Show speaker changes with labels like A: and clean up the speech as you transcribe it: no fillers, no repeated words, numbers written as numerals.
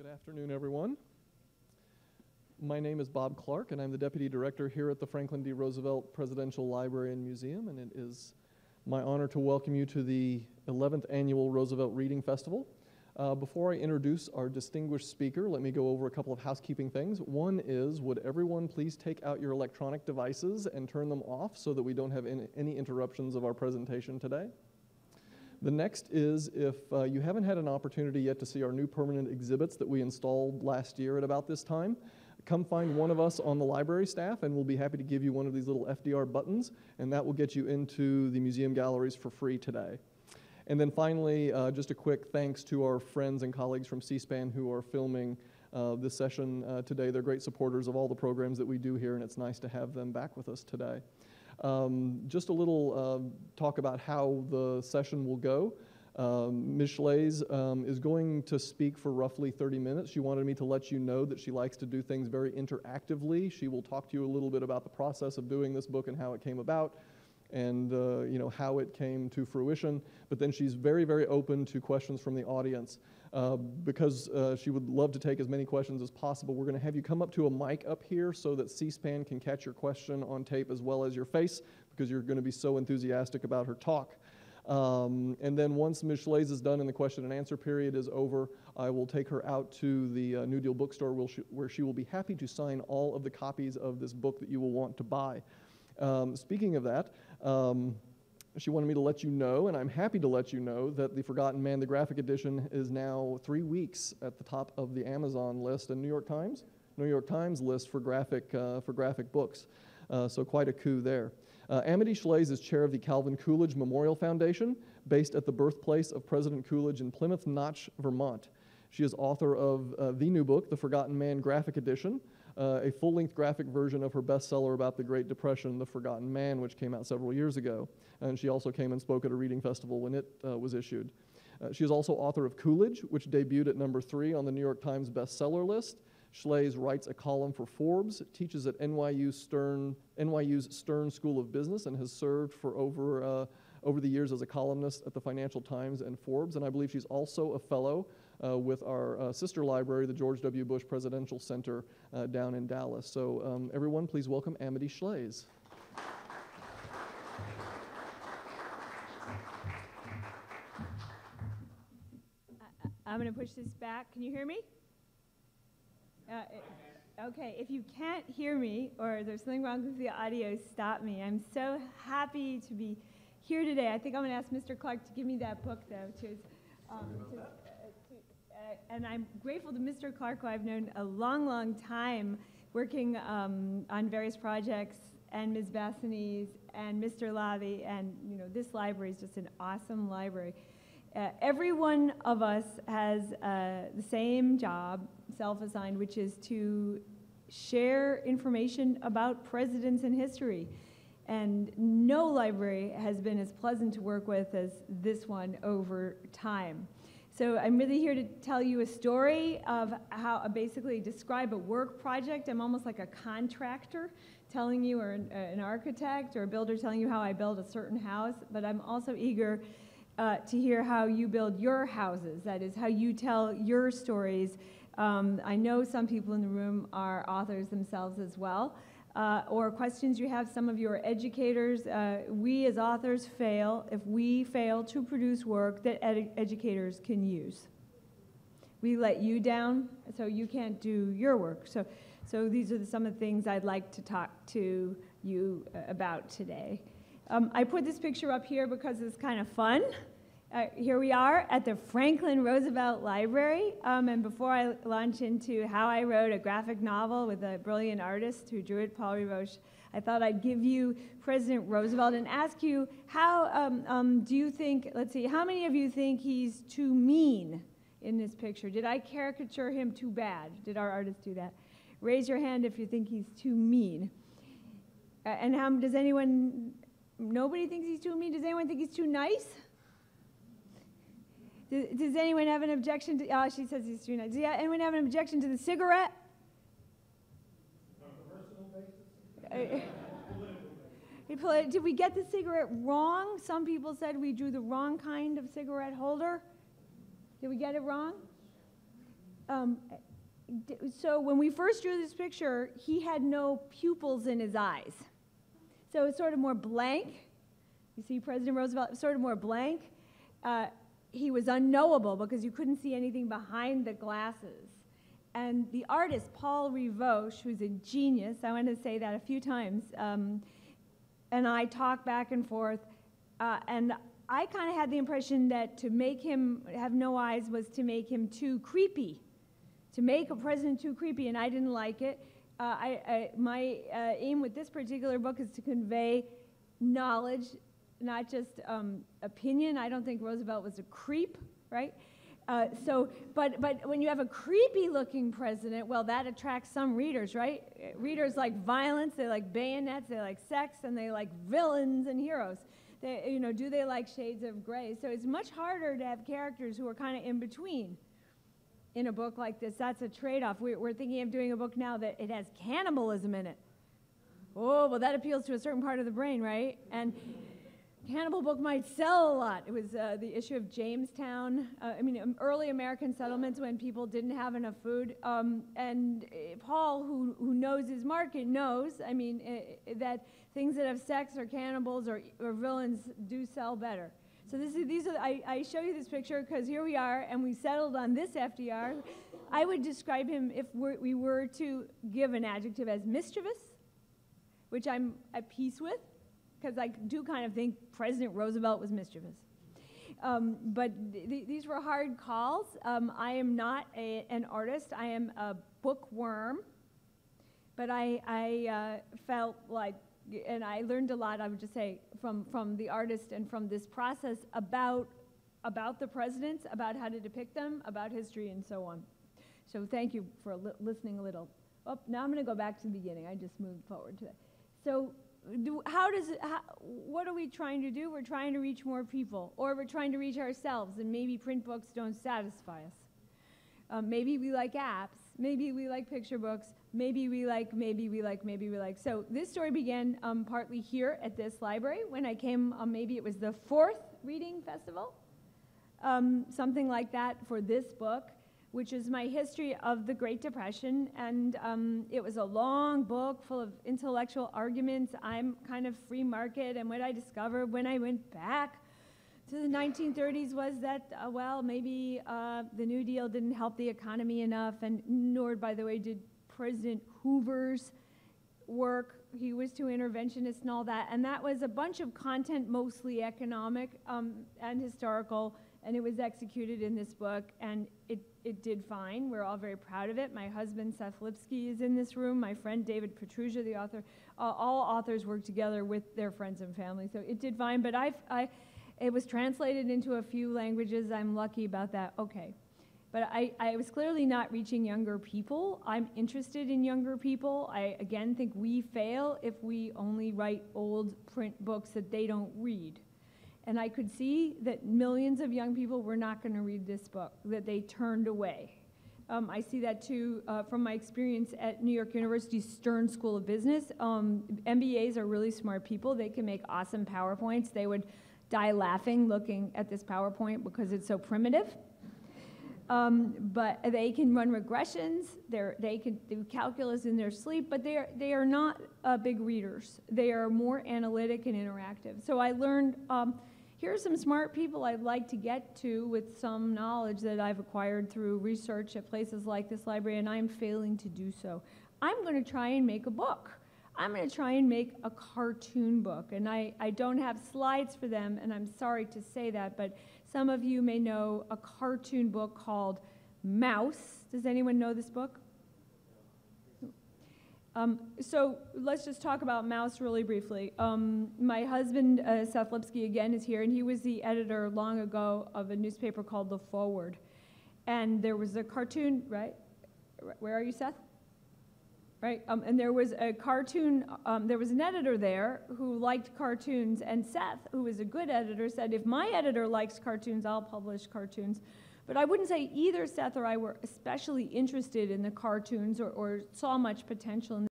A: Good afternoon, everyone. My name is Bob Clark, and I'm the Deputy Director here at the Franklin D. Roosevelt Presidential Library and Museum, and it is my honor to welcome you to the 11th Annual Roosevelt Reading Festival. Before I introduce our distinguished speaker, let me go over a couple of housekeeping things. One is, would everyone please take out your electronic devices and turn them off so that we don't have any interruptions of our presentation today? The next is, if you haven't had an opportunity yet to see our new permanent exhibits that we installed last year at about this time, come find one of us on the library staff and we'll be happy to give you one of these little FDR buttons, and that will get you into the museum galleries for free today. And then finally, just a quick thanks to our friends and colleagues from C-SPAN who are filming this session today. They're great supporters of all the programs that we do here, and it's nice to have them back with us today. Just a little talk about how the session will go. Ms. Shlaes is going to speak for roughly 30 minutes. She wanted me to let you know that she likes to do things very interactively. She will talk to you a little bit about the process of doing this book and how it came about, and how it came to fruition. But then she's very, very open to questions from the audience. Because she would love to take as many questions as possible, we're going to have you come up to a mic up here so that C-SPAN can catch your question on tape as well as your face, because you're going to be so enthusiastic about her talk. And then once Ms. Shlaes is done and the question and answer period is over, I will take her out to the New Deal bookstore where she will be happy to sign all of the copies of this book that you will want to buy. Speaking of that, she wanted me to let you know, and I'm happy to let you know, that The Forgotten Man, the graphic edition, is now 3 weeks at the top of the Amazon list and New York Times list for graphic books. So quite a coup there. Amity Shlaes is chair of the Calvin Coolidge Memorial Foundation, based at the birthplace of President Coolidge in Plymouth Notch, Vermont. She is author of the new book, The Forgotten Man graphic edition, a full-length graphic version of her bestseller about the Great Depression, The Forgotten Man, which came out several years ago. And she also came and spoke at a reading festival when it was issued. She is also author of Coolidge, which debuted at number 3 on the New York Times bestseller list. Shlaes writes a column for Forbes, teaches at NYU's Stern School of Business, and has served for over the years as a columnist at the Financial Times and Forbes. And I believe she's also a fellow with our sister library, the George W. Bush Presidential Center down in Dallas. So everyone, please welcome Amity Shlaes.
B: I'm going to push this back. Can you hear me? Okay, if you can't hear me or there's something wrong with the audio, stop me. I'm so happy to be here today. I think I'm going to ask Mr. Clark to give me that book, though. And I'm grateful to Mr. Clark, who I've known a long, long time, working on various projects, and Ms. Bassanese and Mr. Lavie, and this library is just an awesome library. Every one of us has the same job, self-assigned, which is to share information about presidents in history. And no library has been as pleasant to work with as this one over time. So I'm really here to tell you a story of how basically describe a work project. I'm almost like a contractor telling you, or an architect or a builder telling you how I build a certain house, but I'm also eager to hear how you build your houses. That is, how you tell your stories. I know some people in the room are authors themselves as well, or questions you have. Some of you are educators. We as authors fail if we fail to produce work that educators can use. We let you down, so you can't do your work. So these are some of the things I'd like to talk to you about today. I put this picture up here because it's kind of fun. Here we are at the Franklin Roosevelt Library, and before I launch into how I wrote a graphic novel with a brilliant artist who drew it, Paul Rivoche, I thought I'd give you President Roosevelt and ask you, how do you think, let's see, how many of you think he's too mean in this picture? Did I caricature him too bad? Did our artist do that? Raise your hand if you think he's too mean. And how does anyone... Nobody thinks he's too mean. Does anyone think he's too nice? Does anyone have an objection to... Oh, she says he's too nice. Does anyone have an objection to the cigarette?
C: On a personal basis?
B: Did we get the cigarette wrong? Some people said we drew the wrong kind of cigarette holder. Did we get it wrong? So when we first drew this picture, he had no pupils in his eyes. So it's sort of more blank. You see President Roosevelt, sort of more blank. He was unknowable because you couldn't see anything behind the glasses. And the artist, Paul Rivoche, who's a genius, I want to say that a few times, and I talked back and forth, and I kind of had the impression that to make him have no eyes was to make him too creepy, to make a president too creepy, and I didn't like it. My aim with this particular book is to convey knowledge, not just opinion. I don't think Roosevelt was a creep, right? But when you have a creepy-looking president, well, that attracts some readers, right? Readers like violence, they like bayonets, they like sex, and they like villains and heroes. They, do they like shades of gray? So it's much harder to have characters who are kind of in between in a book like this. That's a trade-off. We're thinking of doing a book now that it has cannibalism in it. Oh, well, that appeals to a certain part of the brain, right? And cannibal book might sell a lot. It was the issue of Jamestown, early American settlements when people didn't have enough food. And Paul, who knows his market, knows, that things that have sex or cannibals or villains do sell better. So I show you this picture because here we are, and we settled on this FDR. I would describe him, if we were to give an adjective, as mischievous, which I'm at peace with, because I do kind of think President Roosevelt was mischievous. But these were hard calls. I am not an artist. I am a bookworm. But I felt like, and I learned a lot, I would just say, from the artist and from this process about the presidents, about how to depict them, about history, and so on. So thank you for listening a little. Oh, now I'm going to go back to the beginning. I just moved forward to that. So what are we trying to do? We're trying to reach more people, or we're trying to reach ourselves, and maybe print books don't satisfy us. Maybe we like apps, maybe we like picture books, maybe we like. So this story began partly here at this library when I came, maybe it was the 4th Reading Festival, something like that for this book, which is my history of the Great Depression, and it was a long book full of intellectual arguments. I'm kind of free market, and what I discovered when I went back to the 1930s was that, maybe the New Deal didn't help the economy enough, and nor, by the way, did President Hoover's work. He was too interventionist and all that, and that was a bunch of content, mostly economic and historical, and it was executed in this book, and it did fine. We're all very proud of it. My husband, Seth Lipsky, is in this room. My friend, David Petrusia, the author. All authors work together with their friends and family, so it did fine, but it was translated into a few languages. I'm lucky about that. Okay. But I was clearly not reaching younger people. I'm interested in younger people. I, again, think we fail if we only write old print books that they don't read. And I could see that millions of young people were not going to read this book, that they turned away. I see that too from my experience at New York University's Stern School of Business. MBAs are really smart people. They can make awesome PowerPoints. They would die laughing looking at this PowerPoint because it's so primitive. But they can run regressions. They can do calculus in their sleep, but they are not big readers. They are more analytic and interactive. So I learned, here are some smart people I'd like to get to with some knowledge that I've acquired through research at places like this library, and I'm failing to do so. I'm going to try and make a book. I'm going to try and make a cartoon book, and I don't have slides for them, and I'm sorry to say that, but some of you may know a cartoon book called Mouse. Does anyone know this book? So let's just talk about Mouse really briefly. My husband, Seth Lipsky, again, is here, and he was the editor long ago of a newspaper called The Forward. And there was a cartoon, right? Where are you, Seth? Right, and there was a cartoon, there was an editor there who liked cartoons, and Seth, who was a good editor, said, if my editor likes cartoons, I'll publish cartoons. But I wouldn't say either Seth or I were especially interested in the cartoons or saw much potential in